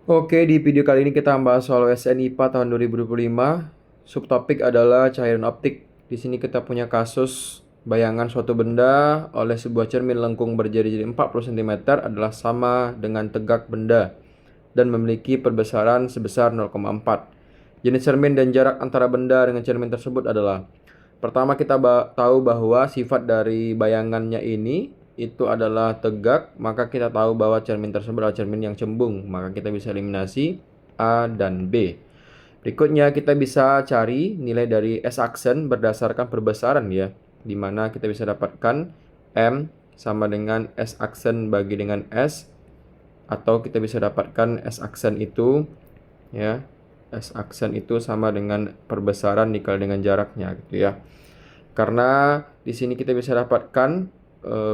Oke, di video kali ini kita membahas soal USN IPA tahun 2025. Subtopik adalah cairan optik. Di sini kita punya kasus bayangan suatu benda oleh sebuah cermin lengkung berjari-jari 40 cm adalah sama dengan tegak benda dan memiliki perbesaran sebesar 0,4. Jenis cermin dan jarak antara benda dengan cermin tersebut adalah: pertama, kita tahu bahwa sifat dari bayangannya ini itu adalah tegak, maka kita tahu bahwa cermin tersebut adalah cermin yang cembung. Maka kita bisa eliminasi A dan B. Berikutnya kita bisa cari nilai dari S aksen berdasarkan perbesaran ya, di mana kita bisa dapatkan M sama dengan S aksen bagi dengan S, atau kita bisa dapatkan S aksen itu ya, S aksen itu sama dengan perbesaran dikali dengan jaraknya gitu ya. Karena di sini kita bisa dapatkan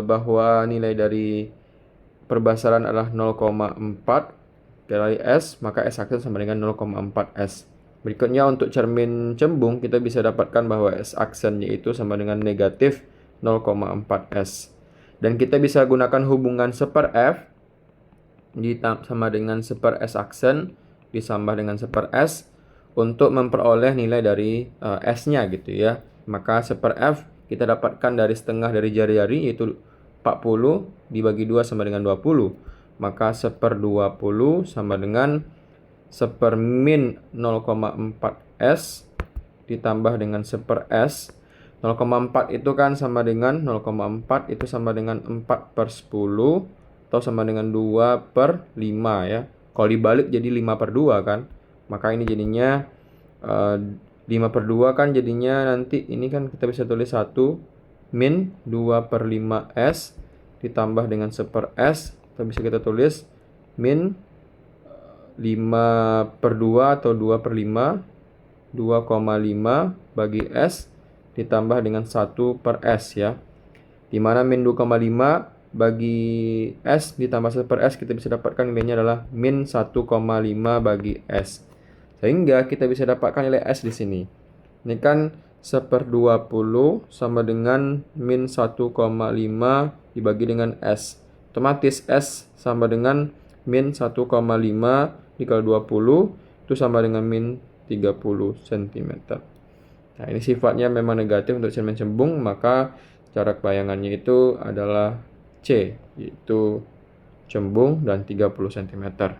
bahwa nilai dari perbesaran adalah 0,4 kali S, maka S aksen sama dengan 0,4 S. Berikutnya untuk cermin cembung kita bisa dapatkan bahwa S aksennya itu sama dengan negatif 0,4 S. Dan kita bisa gunakan hubungan seper F sama dengan seper S aksen ditambah dengan seper S untuk memperoleh nilai dari S-nya gitu ya. Maka seper F kita dapatkan dari setengah dari jari-jari, yaitu 40 dibagi 2 sama dengan 20. Maka seper 20 sama dengan seper min 0,4 S ditambah dengan seper S. 0,4 itu kan sama dengan 0,4 itu sama dengan 4/10 atau sama dengan 2/5 ya. Kalau dibalik jadi 5/2 kan. Maka ini jadinya 5/2 kan jadinya nanti ini kan kita bisa tulis 1 min 2/5 S ditambah dengan seper S. Kita bisa kita tulis min 5/2 atau 2/5, 2,5 bagi S ditambah dengan 1/S ya. Dimana min 2,5 bagi S ditambah 1/S kita bisa dapatkan nilainya adalah min 1,5 bagi S. Sehingga kita bisa dapatkan nilai S di sini. Ini kan 1/20 sama dengan min 1,5 dibagi dengan S. Otomatis S sama dengan min 1,5 dikali 20 itu sama dengan min 30 cm. Nah, ini sifatnya memang negatif untuk cermin cembung, maka jarak bayangannya itu adalah C, yaitu cembung dan 30 cm.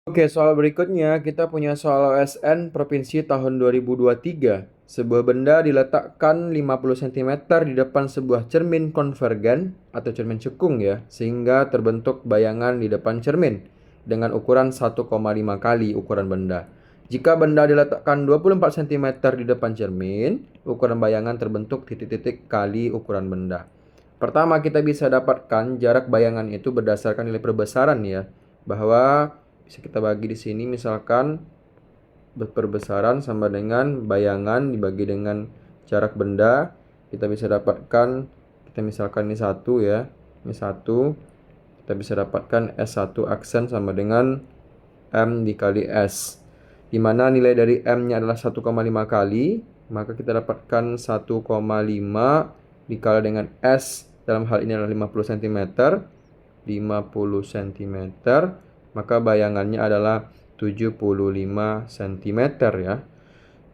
Oke, soal berikutnya kita punya soal OSN Provinsi tahun 2023. Sebuah benda diletakkan 50 cm di depan sebuah cermin konvergen atau cermin cekung ya, sehingga terbentuk bayangan di depan cermin dengan ukuran 1,5 kali ukuran benda. Jika benda diletakkan 24 cm di depan cermin, ukuran bayangan terbentuk titik-titik kali ukuran benda. Pertama, kita bisa dapatkan jarak bayangan itu berdasarkan nilai perbesaran ya, bahwa bisa kita bagi di sini misalkan perbesaran sama dengan bayangan dibagi dengan jarak benda. Kita bisa dapatkan, kita misalkan ini 1 ya, ini 1. Kita bisa dapatkan S1 aksen sama dengan M dikali S, dimana nilai dari M-nya adalah 1,5 kali, maka kita dapatkan 1,5 dikali dengan S, dalam hal ini adalah 50 cm. 50 cm, maka bayangannya adalah 75 cm ya.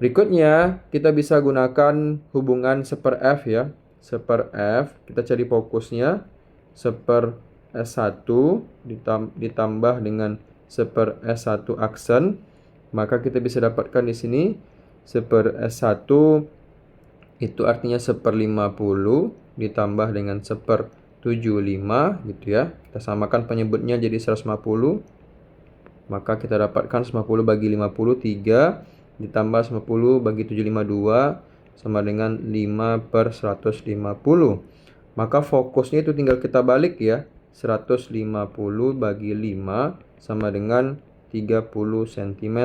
Berikutnya kita bisa gunakan hubungan seper F ya. Seper F, kita cari fokusnya. Seper S1 ditambah dengan seper S1 aksen. Maka kita bisa dapatkan di sini seper S1 itu artinya seper 50 ditambah dengan seper 75 gitu ya. Kita samakan penyebutnya jadi 150. Maka kita dapatkan 50 bagi 50 3 ditambah 50 bagi 752 sama dengan 5/150. Maka fokusnya itu tinggal kita balik ya. 150 bagi 5 sama dengan 30 cm.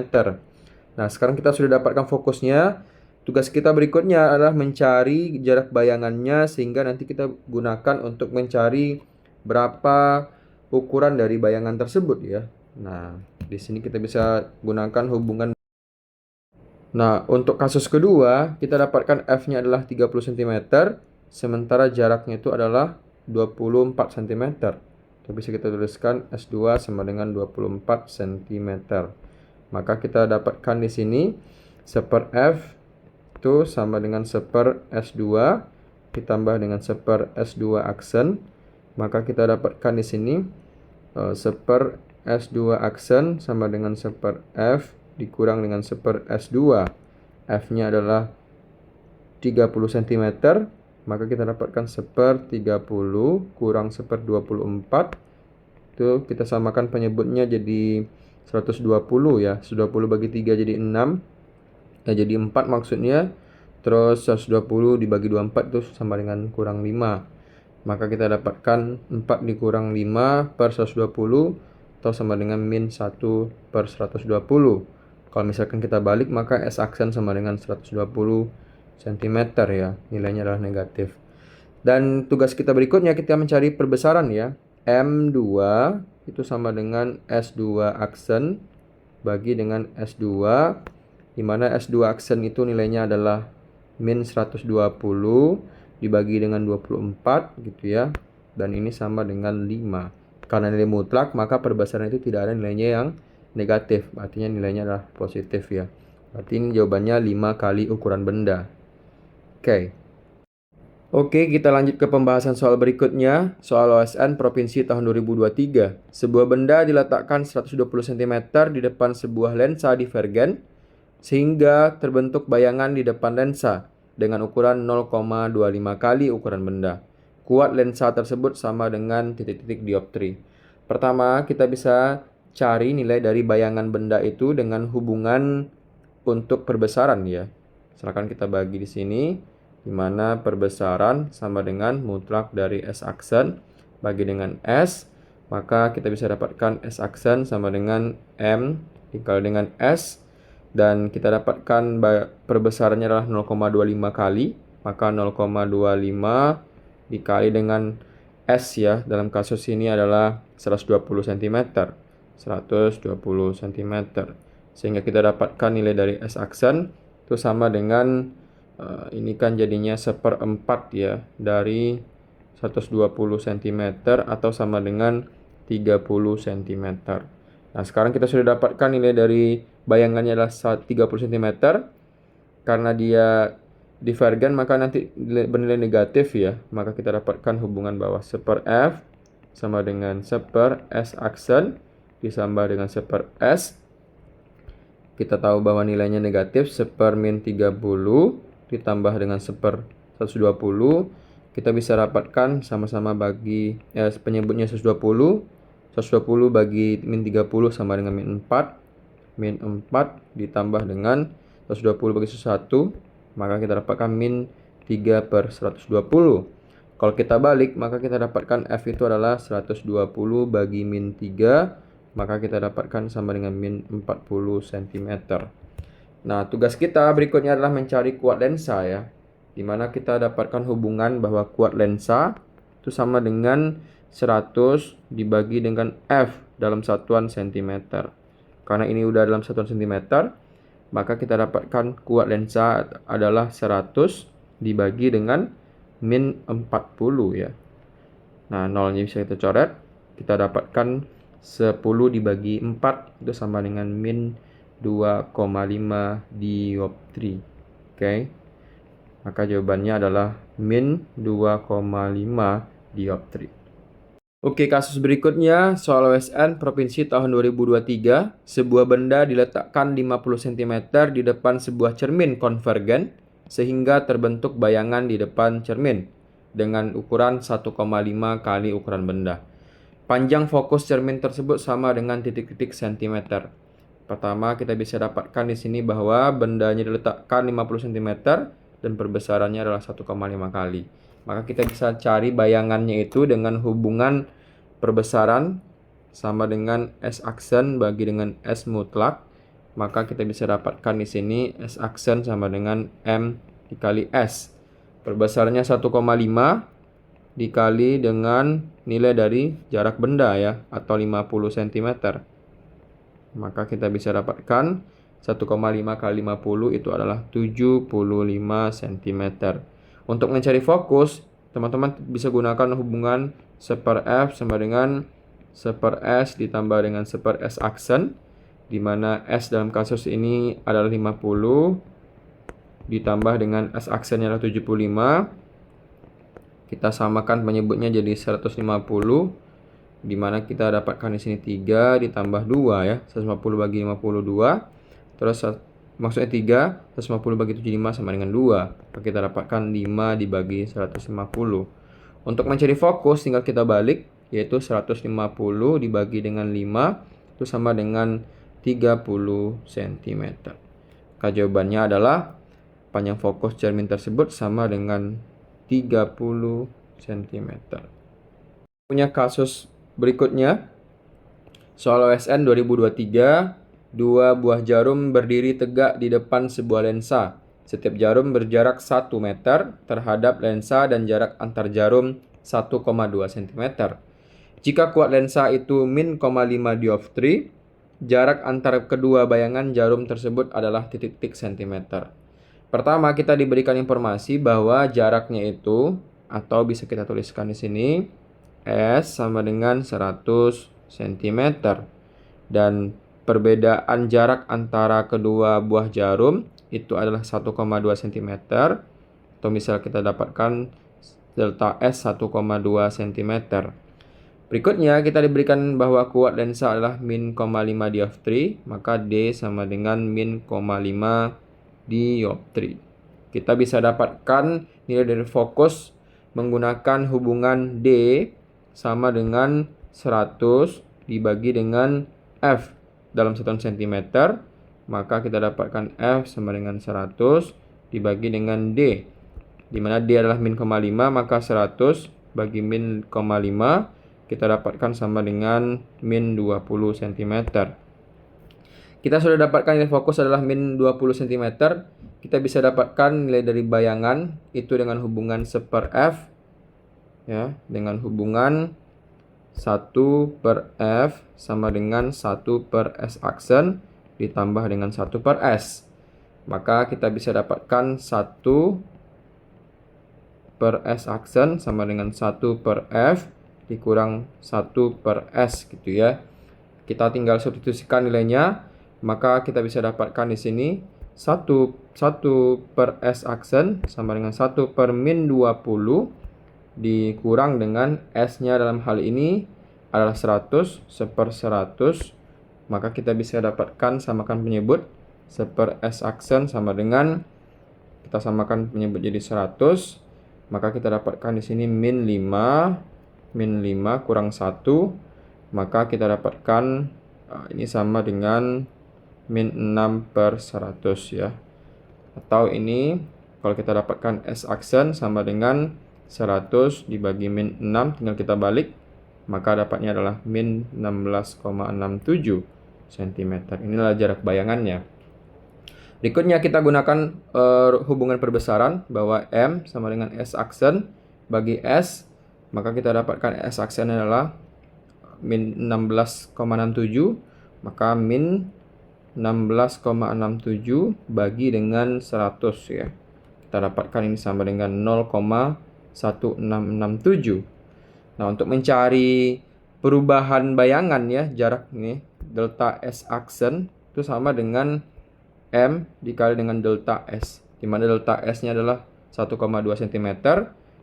Nah, sekarang kita sudah dapatkan fokusnya. Tugas kita berikutnya adalah mencari jarak bayangannya, sehingga nanti kita gunakan untuk mencari berapa ukuran dari bayangan tersebut ya. Nah, di sini kita bisa gunakan hubungan. Nah, untuk kasus kedua, kita dapatkan F-nya adalah 30 cm, sementara jaraknya itu adalah 24 cm. Tapi bisa kita tuliskan S2 sama dengan 24 cm. Maka kita dapatkan di sini 1/F itu sama dengan 1/S2 ditambah dengan 1/S2 aksen. Maka kita dapatkan di sini 1/S2 aksen sama dengan 1/F dikurang dengan 1/S2. F-nya adalah 30 cm. Maka kita dapatkan 1/30 kurang 1/24. Itu kita samakan penyebutnya jadi 120 ya. 120 bagi 3 jadi 6. Jadi 4 maksudnya. Terus 120 dibagi 24 itu sama dengan kurang 5. Maka kita dapatkan 4 dikurang 5 per 120 atau sama dengan min 1 per 120. Kalau misalkan kita balik maka S aksen sama dengan 120 cm ya. Nilainya adalah negatif. Dan tugas kita berikutnya kita mencari perbesaran ya. M2 itu sama dengan S2 aksen bagi dengan S2, di mana S2 aksen itu nilainya adalah min 120 dibagi dengan 24 gitu ya. Dan ini sama dengan 5. Karena nilai mutlak maka perbesaran itu tidak ada nilainya yang negatif. Artinya nilainya adalah positif ya. Berarti ini jawabannya 5 kali ukuran benda. Oke, kita lanjut ke pembahasan soal berikutnya. Soal OSN Provinsi tahun 2023. Sebuah benda diletakkan 120 cm di depan sebuah lensa divergen sehingga terbentuk bayangan di depan lensa dengan ukuran 0,25 kali ukuran benda. Kuat lensa tersebut sama dengan titik-titik dioptri. Pertama, kita bisa cari nilai dari bayangan benda itu dengan hubungan untuk perbesaran ya. Silakan kita bagi di sini, di mana perbesaran sama dengan mutlak dari S aksen bagi dengan S. Maka kita bisa dapatkan S aksen sama dengan M dikali dengan S. Dan kita dapatkan perbesarannya adalah 0,25 kali. Maka 0,25 dikali dengan S ya. Dalam kasus ini adalah 120 cm. 120 cm. Sehingga kita dapatkan nilai dari S aksen itu sama dengan ini kan jadinya 1/4 ya dari 120 cm atau sama dengan 30 cm. Nah, sekarang kita sudah dapatkan nilai dari bayangannya adalah 30 cm. Karena dia divergen maka nanti bernilai negatif ya. Maka kita dapatkan hubungan bawah 1/F sama dengan 1/S aksen ditambah dengan 1/S. Kita tahu bahwa nilainya negatif 1/-30 ditambah dengan 1/120. Kita bisa dapatkan sama-sama bagi penyebutnya 120. 120 bagi min 30 sama dengan min 4. Min 4 ditambah dengan 120 bagi 1, maka kita dapatkan min 3/120. Kalau kita balik, maka kita dapatkan F itu adalah 120 bagi min 3, maka kita dapatkan sama dengan min 40 cm. Nah, tugas kita berikutnya adalah mencari kuat lensa ya. Dimana kita dapatkan hubungan bahwa kuat lensa itu sama dengan 100 dibagi dengan F dalam satuan cm. Karena ini udah dalam satuan cm, maka kita dapatkan kuat lensa adalah 100 dibagi dengan min 40 ya. Nah, nolnya bisa kita coret. Kita dapatkan 10 dibagi 4 itu sama dengan min 2,5 dioptri. Oke. Maka jawabannya adalah min 2,5 dioptri. Oke, kasus berikutnya soal OSN Provinsi tahun 2023. Sebuah benda diletakkan 50 cm di depan sebuah cermin konvergen sehingga terbentuk bayangan di depan cermin dengan ukuran 1,5 kali ukuran benda. Panjang fokus cermin tersebut sama dengan titik-titik cm. Pertama, kita bisa dapatkan di sini bahwa bendanya diletakkan 50 cm dan perbesarannya adalah 1,5 kali. Maka kita bisa cari bayangannya itu dengan hubungan perbesaran sama dengan S aksen bagi dengan S mutlak. Maka kita bisa dapatkan di sini S aksen sama dengan M dikali S. Perbesarannya 1,5 dikali dengan nilai dari jarak benda ya, atau 50 cm. Maka kita bisa dapatkan 1,5 kali 50 itu adalah 75 cm. Untuk mencari fokus, teman-teman bisa gunakan hubungan 1/F sama dengan 1/S ditambah dengan 1/S aksen, di mana S dalam kasus ini adalah 50, ditambah dengan S aksennya adalah 75. Kita samakan penyebutnya jadi 150, di mana kita dapatkan di sini 3 ditambah 2 ya. 150 bagi 52. Terus maksudnya 3, 150 bagi 75 sama dengan 2. Maka kita dapatkan 5 dibagi 150. Untuk mencari fokus tinggal kita balik, yaitu 150 dibagi dengan 5 itu sama dengan 30 cm. Maka jawabannya adalah panjang fokus cermin tersebut sama dengan 30 cm. Punya kasus berikutnya, soal OSN 2023, 2 buah jarum berdiri tegak di depan sebuah lensa. Setiap jarum berjarak 1 meter terhadap lensa dan jarak antar jarum 1,2 cm. Jika kuat lensa itu min 0,5 dioptri, jarak antara kedua bayangan jarum tersebut adalah titik-titik cm. Pertama, kita diberikan informasi bahwa jaraknya itu, atau bisa kita tuliskan di sini, S sama dengan 100 cm. Dan perbedaan jarak antara kedua buah jarum itu adalah 1,2 cm. Atau misal kita dapatkan delta S 1,2 cm. Berikutnya kita diberikan bahwa kuat lensa adalah min 0,5 dioptri, maka D sama dengan min 0,5 dioptri. Kita bisa dapatkan nilai dari fokus menggunakan hubungan D sama dengan 100 dibagi dengan F dalam 1 cm, maka kita dapatkan F sama dengan 100 dibagi dengan D, di mana D adalah min 0,5, maka 100 bagi min 0,5 kita dapatkan sama dengan min 20 cm. Kita sudah dapatkan nilai fokus adalah min 20 cm. Kita bisa dapatkan nilai dari bayangan itu dengan hubungan 1/F ya, dengan hubungan 1/F sama dengan 1/S aksen ditambah dengan 1/S. Maka kita bisa dapatkan 1/S aksen sama dengan 1/F dikurang 1/S gitu ya. Kita tinggal substitusikan nilainya, maka kita bisa dapatkan di sini 1/S aksen sama dengan 1/min 20 dikurang dengan S-nya dalam hal ini adalah 100, 1/100. Maka kita bisa dapatkan samakan penyebut 1/S aksen sama dengan, kita samakan penyebut jadi 100, maka kita dapatkan di sini min 5 kurang 1, maka kita dapatkan ini sama dengan min 6/100 ya. Atau ini kalau kita dapatkan S aksen sama dengan 100 dibagi min 6, tinggal kita balik, maka dapatnya adalah min 16,67 cm. Inilah jarak bayangannya. Berikutnya kita gunakan hubungan perbesaran bahwa M sama dengan S aksen bagi S, maka kita dapatkan S aksen adalah min 16,67, maka min 16,67 bagi dengan 100 ya. Kita dapatkan ini sama dengan 0,1667. Nah, untuk mencari perubahan bayangan ya, jarak ini delta S aksen itu sama dengan M dikali dengan delta S, di mana delta S-nya adalah 1,2 cm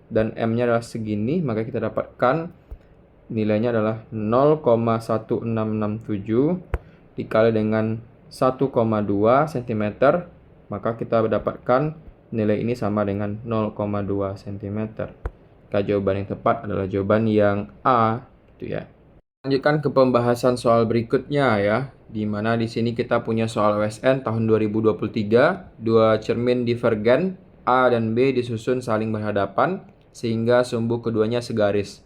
dan M-nya adalah segini, maka kita dapatkan nilainya adalah 0,1667 dikali dengan 1,2 cm, maka kita mendapatkan nilai ini sama dengan 0,2 cm. Maka jawaban yang tepat adalah jawaban yang A, gitu ya. Lanjutkan ke pembahasan soal berikutnya ya, di mana di sini kita punya soal OSN tahun 2023, dua cermin divergen A dan B disusun saling berhadapan sehingga sumbu keduanya segaris.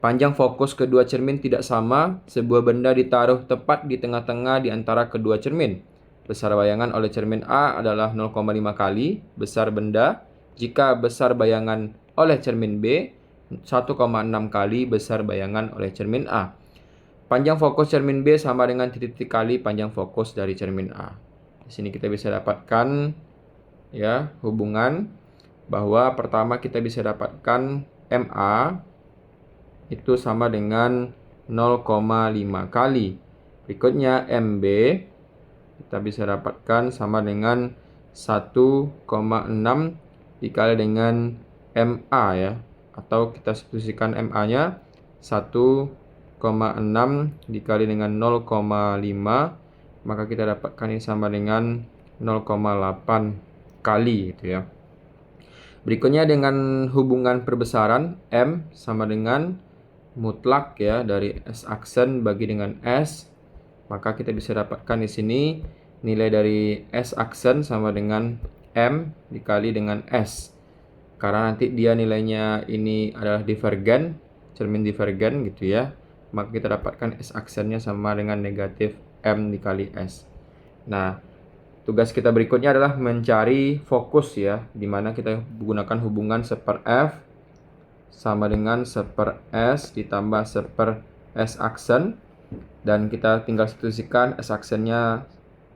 Panjang fokus kedua cermin tidak sama, sebuah benda ditaruh tepat di tengah-tengah di antara kedua cermin. Besar bayangan oleh cermin A adalah 0,5 kali besar benda, jika besar bayangan oleh cermin B 1,6 kali besar bayangan oleh cermin A. Panjang fokus cermin B sama dengan titik-titik kali panjang fokus dari cermin A. Di sini kita bisa dapatkan ya hubungan bahwa pertama kita bisa dapatkan MA itu sama dengan 0,5 kali. Berikutnya MB kita bisa dapatkan sama dengan 1,6 dikali dengan MA ya. Atau kita substitusikan MA-nya 1,6 dikali dengan 0,5, maka kita dapatkan ini sama dengan 0,8 kali gitu ya. Berikutnya dengan hubungan perbesaran M sama dengan mutlak ya dari S aksen bagi dengan S, maka kita bisa dapatkan di sini nilai dari S aksen sama dengan M dikali dengan S. Karena nanti dia nilainya ini adalah divergen, cermin divergen gitu ya, maka kita dapatkan S aksennya sama dengan negatif M dikali S. Nah, tugas kita berikutnya adalah mencari fokus ya, dimana kita menggunakan hubungan 1/F sama dengan 1/S ditambah 1/S aksen, dan kita tinggal substitusikan S aksennya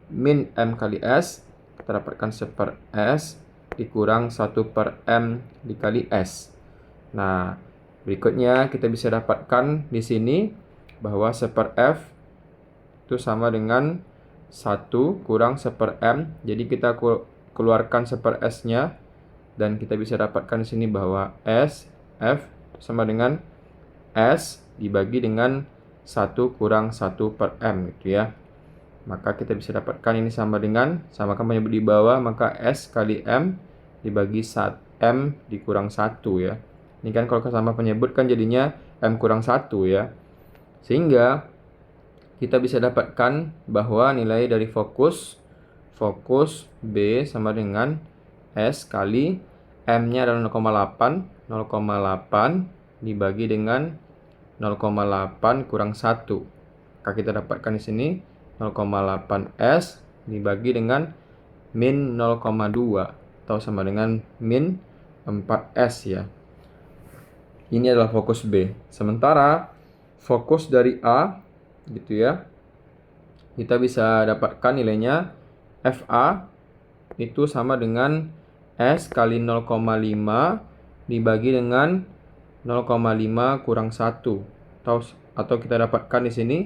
min M kali S, kita dapatkan 1/S dikurang 1/M dikali S. Nah, berikutnya kita bisa dapatkan di sini bahwa 1/F itu sama dengan 1 kurang 1/M. Jadi kita keluarkan 1/S-nya dan kita bisa dapatkan di sini bahwa S F sama dengan S dibagi dengan 1 kurang 1/M gitu ya. Maka kita bisa dapatkan ini sama dengan, samakan penyebut di bawah, maka S kali M dibagi M dikurang 1 ya. Ini kan kalau sama penyebut kan jadinya M kurang 1 ya. Sehingga kita bisa dapatkan bahwa nilai dari fokus B sama dengan S kali M-nya adalah 0,8 dibagi dengan 0,8 kurang 1. Maka kita dapatkan di sini 0,8S dibagi dengan min 0,2 atau sama dengan min 4S ya. Ini adalah fokus B. Sementara fokus dari A gitu ya, kita bisa dapatkan nilainya FA itu sama dengan S kali 0,5 dibagi dengan 0,5 kurang 1, atau kita dapatkan di sini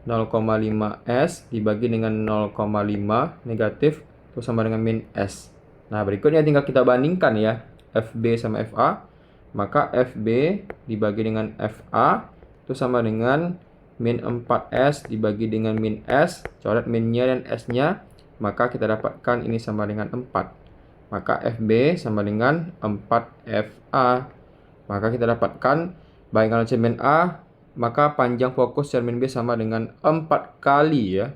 0,5S dibagi dengan 0,5 negatif itu sama dengan min S. Nah, berikutnya tinggal kita bandingkan ya FB sama FA. Maka FB dibagi dengan FA itu sama dengan min 4S dibagi dengan min S. Coret minnya dan S-nya, maka kita dapatkan ini sama dengan 4. Maka FB sama dengan 4FA. Maka kita dapatkan bayangkan cermin A, maka panjang fokus cermin B sama dengan 4 kali ya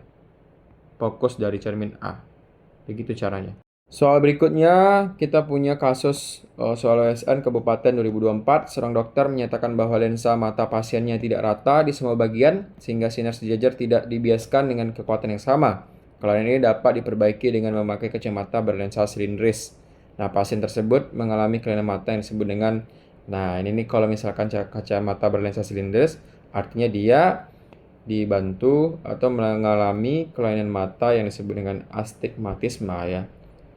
fokus dari cermin A. Begitu caranya. Soal berikutnya kita punya kasus soal OSN Kabupaten 2024. Seorang dokter menyatakan bahwa lensa mata pasiennya tidak rata di semua bagian sehingga sinar sejajar tidak dibiaskan dengan kekuatan yang sama. Kelainan ini dapat diperbaiki dengan memakai kacamata berlensa silindris. Nah, pasien tersebut mengalami kelainan mata yang disebut dengan, nah ini nih kalau misalkan kacamata berlensa silindris, artinya dia dibantu atau mengalami kelainan mata yang disebut dengan astigmatisme ya.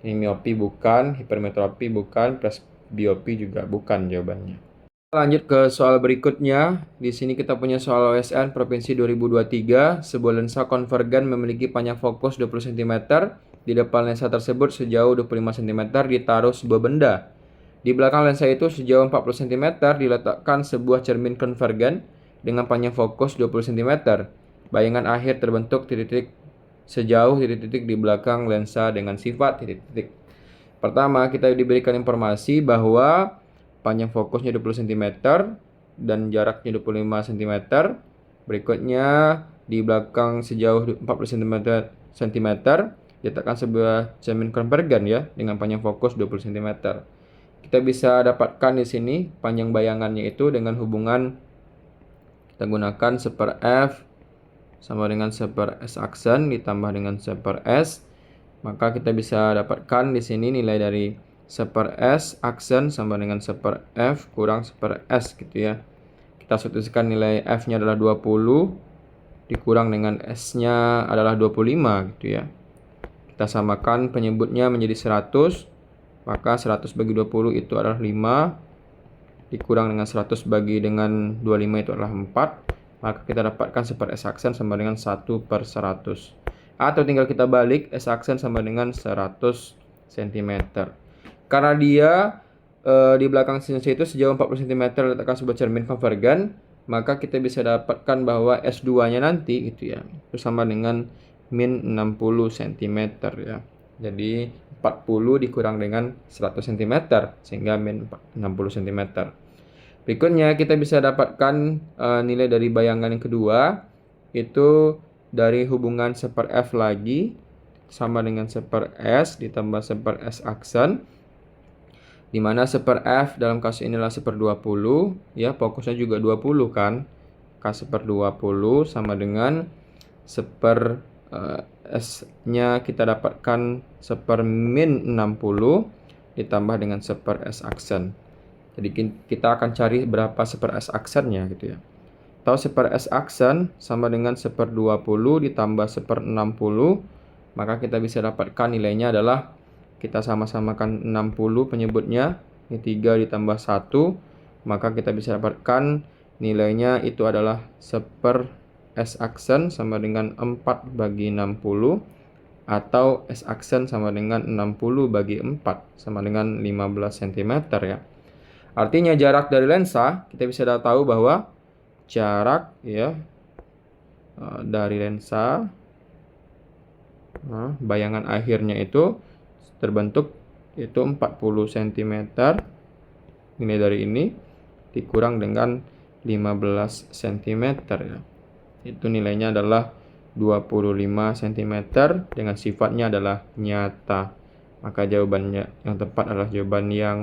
Ini miopi bukan, hipermetropi bukan, presbiopi juga bukan jawabannya. Lanjut ke soal berikutnya. Di sini kita punya soal OSN Provinsi 2023. Sebuah lensa konvergen memiliki panjang fokus 20 cm. Di depan lensa tersebut sejauh 25 cm ditaruh sebuah benda. Di belakang lensa itu sejauh 40 cm diletakkan sebuah cermin konvergen dengan panjang fokus 20 cm. Bayangan akhir terbentuk titik-titik sejauh titik-titik di belakang lensa dengan sifat titik-titik. Pertama, kita diberikan informasi bahwa panjang fokusnya 20 cm dan jaraknya 25 cm. Berikutnya, di belakang sejauh 40 cm diletakkan sebuah cermin konvergen ya dengan panjang fokus 20 cm. Kita bisa dapatkan di sini panjang bayangannya itu dengan hubungan kita gunakan 1/F sama dengan 1/S aksen ditambah dengan 1/S. Maka kita bisa dapatkan di sini nilai dari 1/S aksen sama dengan 1/F kurang 1/S gitu ya. Kita substitusikan nilai F-nya adalah 20 dikurang dengan S-nya adalah 25 gitu ya. Kita samakan penyebutnya menjadi 100. Maka 100 bagi 20 itu adalah 5 dikurang dengan 100 bagi dengan 25 itu adalah 4. maka kita dapatkan 1 per S aksen sama dengan 1 per 100. Atau tinggal kita balik, S aksen sama dengan 100 cm. Karena dia di belakang sinus itu sejauh 40 cm letakkan sebuah cermin konvergen, maka kita bisa dapatkan bahwa S2-nya nanti gitu ya, itu sama dengan min 60 cm ya. Jadi 40 dikurang dengan 100 cm sehingga min 60 cm. Berikutnya kita bisa dapatkan nilai dari bayangan yang kedua, itu dari hubungan 1 per F lagi sama dengan 1 per S ditambah 1 per S aksen, di mana 1 per F dalam kasus inilah 1 per 20 ya, fokusnya juga 20 kan. K1 per 20 sama dengan 1 per S-nya kita dapatkan 1 per min 60 ditambah dengan 1 per S aksen. Jadi kita akan cari berapa 1 per S aksennya gitu ya. Tahu 1 per S aksen sama dengan 1 per 20 ditambah 1 per 60, maka kita bisa dapatkan nilainya adalah, kita sama-samakan 60 penyebutnya, ini 3 ditambah 1, maka kita bisa dapatkan nilainya itu adalah 1 per S aksen sama dengan 4 bagi 60, atau S aksen sama dengan 60 bagi 4 sama dengan 15 cm ya. Artinya jarak dari lensa, kita bisa tahu bahwa jarak ya dari lensa, bayangan akhirnya itu terbentuk itu 40 cm, nilai dari ini dikurang dengan 15 cm ya. Itu nilainya adalah 25 cm dengan sifatnya adalah nyata. Maka jawabannya yang tepat adalah jawaban yang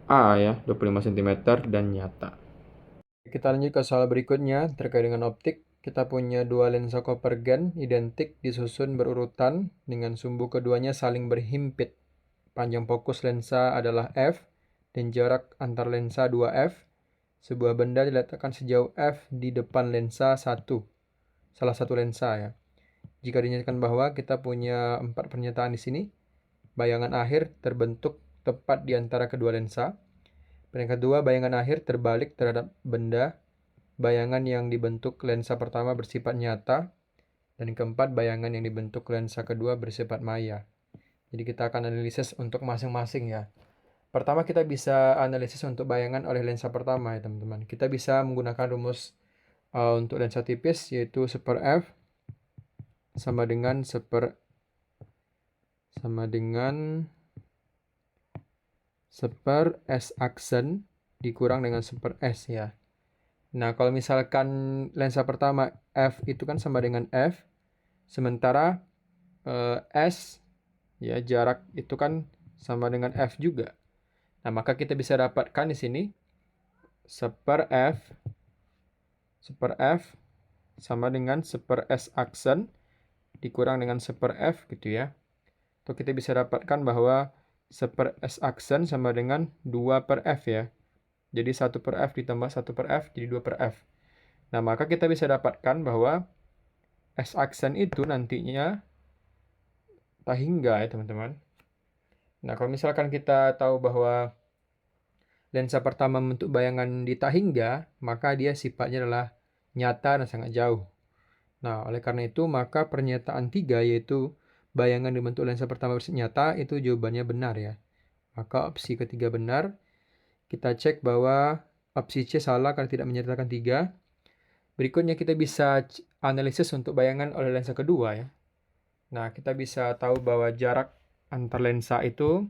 A ya, 25 cm dan nyata. Kita lanjut ke soal berikutnya terkait dengan optik. Kita punya dua lensa konvergen identik disusun berurutan dengan sumbu keduanya saling berhimpit. Panjang fokus lensa adalah F dan jarak antar lensa 2F. Sebuah benda diletakkan sejauh F di depan lensa salah satu lensa ya. Jika dinyatakan bahwa kita punya 4 pernyataan di sini, bayangan akhir terbentuk tepat di antara kedua lensa. Yang kedua, bayangan akhir terbalik terhadap benda. Bayangan yang dibentuk lensa pertama bersifat nyata. Dan yang keempat, bayangan yang dibentuk lensa kedua bersifat maya. Jadi kita akan analisis untuk masing-masing ya. Pertama kita bisa analisis untuk bayangan oleh lensa pertama ya teman-teman. Kita bisa menggunakan rumus untuk lensa tipis, yaitu 1 per F sama dengan 1 per S aksen dikurang dengan 1 per S ya. Nah, kalau misalkan lensa pertama F itu kan sama dengan F, sementara S ya, jarak itu kan sama dengan F juga. Nah, maka kita bisa dapatkan di sini 1 per F sama dengan 1 per S aksen dikurang dengan 1 per F gitu ya. Atau kita bisa dapatkan bahwa 1 per S aksen sama dengan 2 per F ya. Jadi 1 per F ditambah 1 per F jadi 2 per F. Nah, maka kita bisa dapatkan bahwa S aksen itu nantinya tahingga ya teman-teman. Nah, kalau misalkan kita tahu bahwa lensa pertama membentuk bayangan di tahingga, maka dia sifatnya adalah nyata dan sangat jauh. Nah, oleh karena itu, maka pernyataan 3 yaitu bayangan dibentuk lensa pertama bersifat nyata itu jawabannya benar ya. Maka opsi ketiga benar. Kita cek bahwa opsi C salah karena tidak menyertakan 3. Berikutnya kita bisa analisis untuk bayangan oleh lensa kedua ya. Nah, kita bisa tahu bahwa jarak antar lensa itu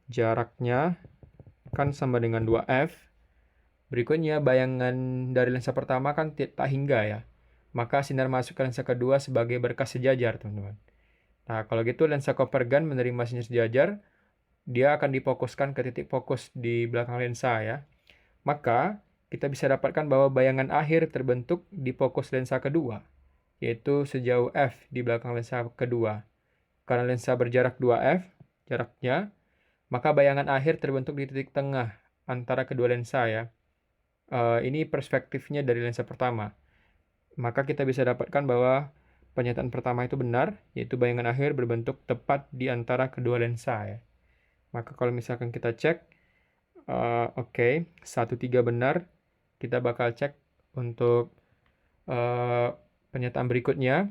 jaraknya kan sama dengan 2F. Berikutnya bayangan dari lensa pertama kan tak hingga ya. Maka sinar masuk ke lensa kedua sebagai berkas sejajar, teman-teman. Nah, kalau gitu lensa konvergen menerima sinar sejajar, dia akan difokuskan ke titik fokus di belakang lensa ya. Maka kita bisa dapatkan bahwa bayangan akhir terbentuk di fokus lensa kedua, yaitu sejauh F di belakang lensa kedua. Karena lensa berjarak 2F jaraknya, maka bayangan akhir terbentuk di titik tengah antara kedua lensa ya. Ini perspektifnya dari lensa pertama. Maka kita bisa dapatkan bahwa pernyataan pertama itu benar, yaitu bayangan akhir berbentuk tepat di antara kedua lensa ya. Maka kalau misalkan kita cek, oke, 1, 3 benar, kita bakal cek untuk pernyataan berikutnya,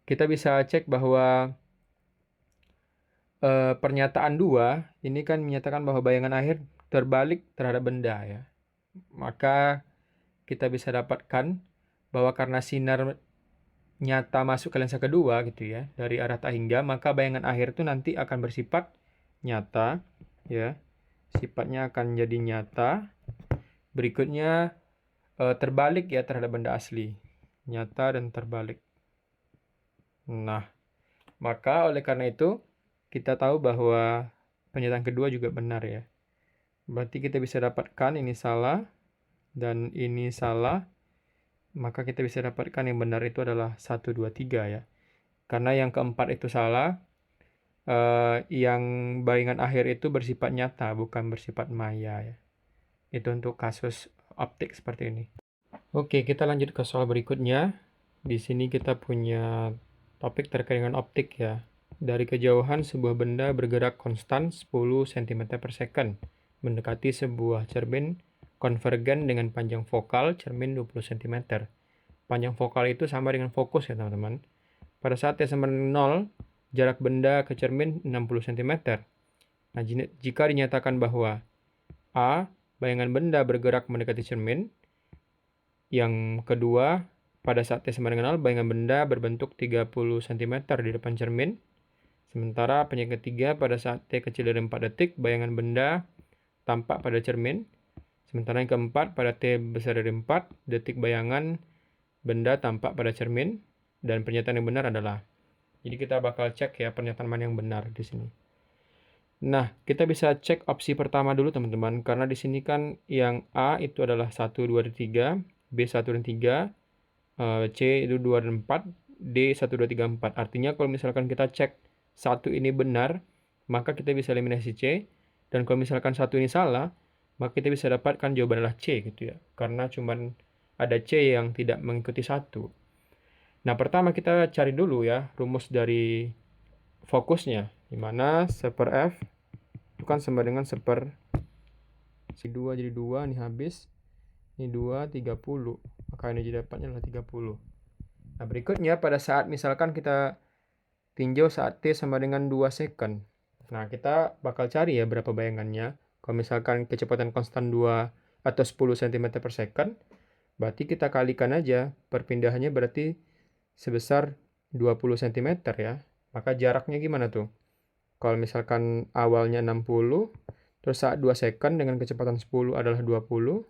kita bisa cek bahwa pernyataan 2 ini kan menyatakan bahwa bayangan akhir terbalik terhadap benda ya. Maka kita bisa dapatkan bahwa karena sinar nyata masuk ke lensa kedua gitu ya, dari arah tak hingga, maka bayangan akhir itu nanti akan bersifat nyata ya. Sifatnya akan jadi nyata. Berikutnya terbalik ya terhadap benda asli. Nyata dan terbalik. Nah, maka oleh karena itu kita tahu bahwa pernyataan kedua juga benar ya. Berarti kita bisa dapatkan ini salah dan ini salah. Maka kita bisa dapatkan yang benar itu adalah 1, 2, 3 ya. Karena yang keempat itu salah. Yang bayangan akhir itu bersifat nyata, bukan bersifat maya ya. Itu untuk kasus optik seperti ini. Oke, kita lanjut ke soal berikutnya. Di sini kita punya topik terkait dengan optik ya. Dari kejauhan sebuah benda bergerak konstan 10 cm per second, mendekati sebuah cermin konvergen dengan panjang fokal cermin 20 cm. Panjang fokal itu sama dengan fokus ya teman-teman. Pada saat T sama dengan 0, jarak benda ke cermin 60 cm. Nah, jika dinyatakan bahwa A, bayangan benda bergerak mendekati cermin. Yang kedua, pada saat T sama dengan 0, bayangan benda berbentuk 30 cm di depan cermin. Sementara pernyataan ketiga, pada saat T kecil dari 4 detik, bayangan benda tampak pada cermin. Sementara yang keempat, pada T besar dari 4 detik, bayangan benda tampak pada cermin. Dan pernyataan yang benar adalah, jadi kita bakal cek ya pernyataan mana yang benar di sini. Nah, kita bisa cek opsi pertama dulu teman-teman, karena di sini kan yang A itu adalah 1, 2, dan 3, B 1 dan 3, C itu 2 dan 4, D 1, 2, 3, 4. Artinya kalau misalkan kita cek 1 ini benar, maka kita bisa eliminasi C. Dan kalau misalkan 1 ini salah, maka kita bisa dapatkan jawaban adalah C gitu ya. Karena cuman ada C yang tidak mengikuti 1. Nah, pertama kita cari dulu ya rumus dari fokusnya, di mana 1 per F itu kan sama dengan 1 per si 2 jadi 2, ini habis. Ini 2, 30. Maka ini jadi dapatnya adalah 30. Nah, berikutnya pada saat misalkan kita tinjau saat T sama dengan 2 second. Nah, kita bakal cari ya berapa bayangannya. Kalau misalkan kecepatan konstan 2 atau 10 cm per second, berarti kita kalikan aja. Perpindahannya berarti sebesar 20 cm ya. Maka jaraknya gimana tuh? Kalau misalkan awalnya 60, terus saat 2 second dengan kecepatan 10 adalah 20,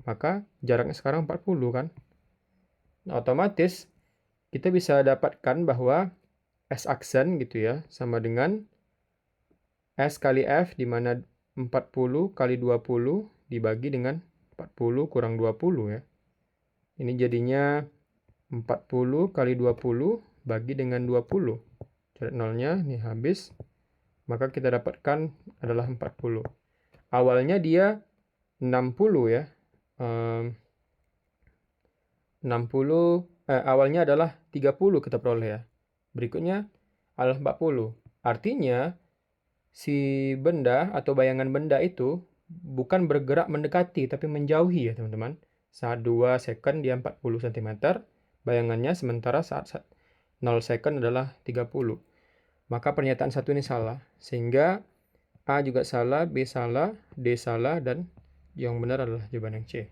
maka jaraknya sekarang 40 kan? Nah, otomatis kita bisa dapatkan bahwa S aksen gitu ya, sama dengan S kali F, di mana 40 kali 20 dibagi dengan 40 kurang 20 ya. Ini jadinya 40 kali 20 bagi dengan 20. Coret nolnya, ini habis. Maka kita dapatkan adalah 40. Awalnya dia 60 ya. 60, awalnya adalah 30 kita peroleh ya. Berikutnya adalah 40. Artinya, si benda atau bayangan benda itu bukan bergerak mendekati, tapi menjauhi ya teman-teman. Saat 2 second dia 40 cm, bayangannya, sementara saat 0 second adalah 30. Maka pernyataan 1 ini salah. Sehingga A juga salah, B salah, D salah, dan yang benar adalah jawaban yang C.